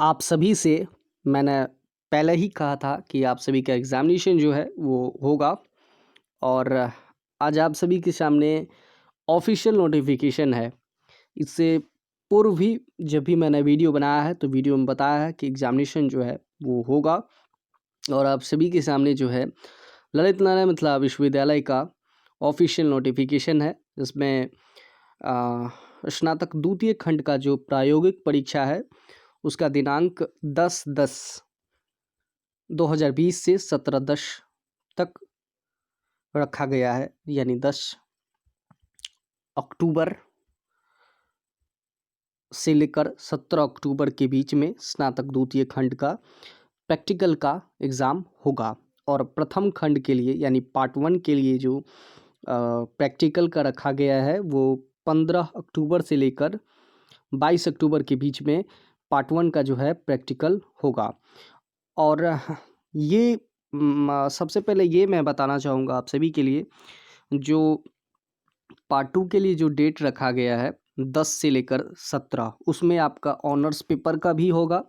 आप सभी से मैंने पहले ही कहा था कि आप सभी का एग्ज़ामिनेशन जो है वो होगा और आज आप सभी के सामने ऑफ़िशियल नोटिफ़िकेशन है। इससे पूर्व भी जब भी मैंने वीडियो बनाया है तो वीडियो में बताया है कि एग्ज़ामिनेशन जो है वो होगा और आप सभी के सामने जो है ललित नारायण मिथिला विश्वविद्यालय का ऑफ़िशियल नोटिफ़िकेशन है। इसमें स्नातक द्वितीय खंड का जो प्रायोगिक परीक्षा है उसका दिनांक 10/10/2020 से 17/10 तक रखा गया है, यानी 10 अक्टूबर से लेकर 17 अक्टूबर के बीच में स्नातक द्वितीय खंड का प्रैक्टिकल का एग्ज़ाम होगा और प्रथम खंड के लिए यानी पार्ट 1 के लिए जो प्रैक्टिकल का रखा गया है वो 15 अक्टूबर से लेकर 22 अक्टूबर के बीच में पार्ट 1 का जो है प्रैक्टिकल होगा। और ये सबसे पहले ये मैं बताना चाहूँगा आप सभी के लिए, जो पार्ट 2 के लिए जो डेट रखा गया है 10 से लेकर 17, उसमें आपका ऑनर्स पेपर का भी होगा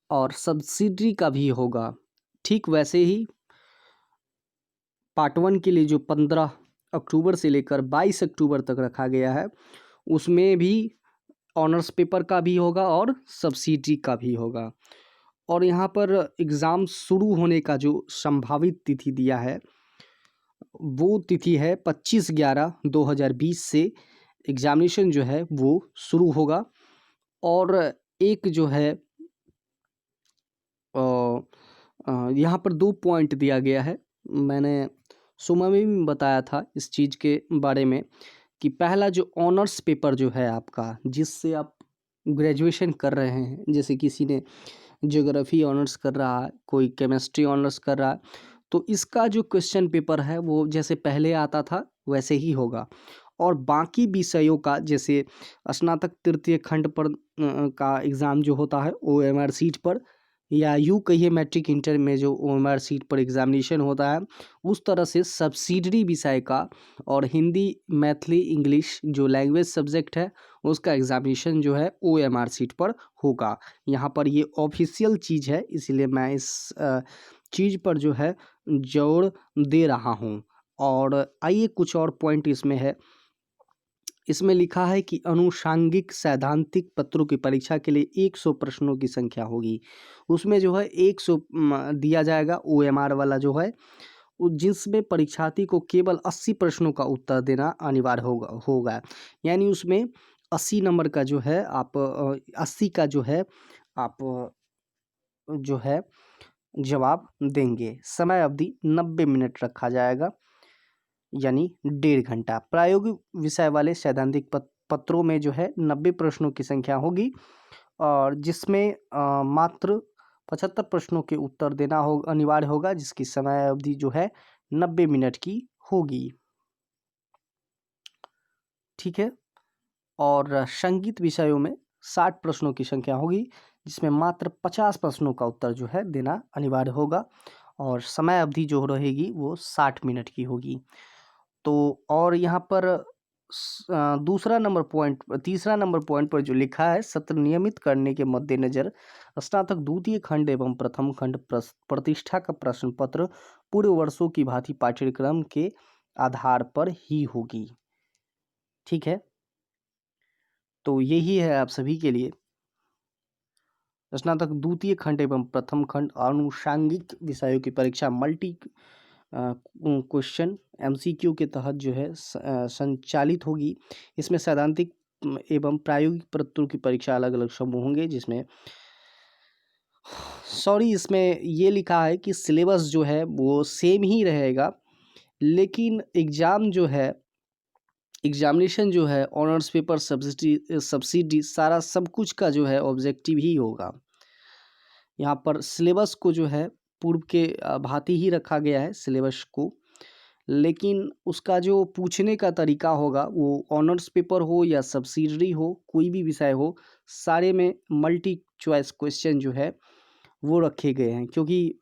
और सब्सिडी का भी होगा। ठीक वैसे ही पार्ट 1 के लिए जो 15 अक्टूबर से लेकर 22 अक्टूबर तक रखा गया है, उसमें भी ऑनर्स पेपर का भी होगा और सब्सिडी का भी होगा। और यहाँ पर एग्ज़ाम शुरू होने का जो संभावित तिथि दिया है, वो तिथि है 25/11/2020 से एग्ज़ामिनेशन जो है वो शुरू होगा। और एक जो है यहाँ पर 2 पॉइंट दिया गया है। मैंने सुबह में भी बताया था इस चीज़ के बारे में कि पहला जो ऑनर्स पेपर जो है आपका, जिससे आप ग्रेजुएशन कर रहे हैं, जैसे किसी ने ज्योग्राफी ऑनर्स कर रहा है, कोई केमिस्ट्री ऑनर्स कर रहा है, तो इसका जो क्वेश्चन पेपर है वो जैसे पहले आता था वैसे ही होगा। और बाकी विषयों का जैसे स्नातक तृतीय खंड पर का एग्ज़ाम जो होता है ओएमआर सीट पर, या यूँ कहिए मैट्रिक इंटर में जो ओएमआर सीट पर एग्ज़ामिनेशन होता है, उस तरह से सब्सिडरी विषय का और हिंदी, मैथिली, इंग्लिश जो लैंग्वेज सब्जेक्ट है उसका एग्ज़ामिनेशन जो है ओएमआर सीट पर होगा। यहाँ पर ये ऑफिशियल चीज़ है, इसलिए मैं इस चीज़ पर जो है जोर दे रहा हूँ। और आइए कुछ और पॉइंट इसमें है। इसमें लिखा है कि अनुषांगिक सैद्धांतिक पत्रों की परीक्षा के लिए 100 प्रश्नों की संख्या होगी। उसमें जो है 100 दिया जाएगा ओएमआर वाला जो है, जिसमें परीक्षार्थी को केवल 80 प्रश्नों का उत्तर देना अनिवार्य होगा। यानी उसमें 80 नंबर का जो है आप 80 का जो है आप जो है जवाब देंगे। समय अवधि 90 मिनट रखा जाएगा, यानी 1.5 घंटा। प्रायोगिक विषय वाले सैद्धांतिक पत्रों में जो है 90 प्रश्नों की संख्या होगी और जिसमें मात्र 75 प्रश्नों के उत्तर देना अनिवार्य होगा, जिसकी समय अवधि जो है 90 मिनट की होगी। ठीक है। और संगीत विषयों में 60 प्रश्नों की संख्या होगी, जिसमें मात्र 50 प्रश्नों का उत्तर जो है देना अनिवार्य होगा और समय अवधि जो रहेगी वो 60 मिनट की होगी। तो और यहाँ पर तीसरा नंबर पॉइंट पर जो लिखा है, सत्र नियमित करने के मद्देनजर स्नातक द्वितीय खंड एवं प्रथम खंड प्रतिष्ठा का प्रश्न पत्र पूर्व वर्षों की भांति पाठ्यक्रम के आधार पर ही होगी। ठीक है, तो यही है आप सभी के लिए स्नातक द्वितीय खंड एवं प्रथम खंड आनुषांगिक विषयों की परीक्षा मल्टी क्वेश्चन एमसीक्यू के तहत जो है संचालित होगी। इसमें सैद्धांतिक एवं प्रायोगिक पत्रों की परीक्षा अलग अलग समूह होंगे, जिसमें इसमें ये लिखा है कि सिलेबस जो है वो सेम ही रहेगा, लेकिन एग्जामिनेशन जो है ऑनर्स पेपर सब्सिडी सारा सब कुछ का जो है ऑब्जेक्टिव ही होगा। यहाँ पर सिलेबस को जो है पूर्व के भांति ही रखा गया है सिलेबस को, लेकिन उसका जो पूछने का तरीका होगा वो ऑनर्स पेपर हो या सब्सिडरी हो, कोई भी विषय हो, सारे में मल्टी चॉइस क्वेश्चन जो है वो रखे गए हैं। क्योंकि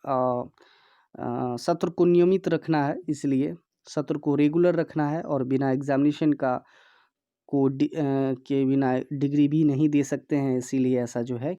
सत्र को नियमित रखना है, इसलिए सत्र को रेगुलर रखना है और बिना एग्जामिनेशन के बिना डिग्री भी नहीं दे सकते हैं, इसीलिए ऐसा जो है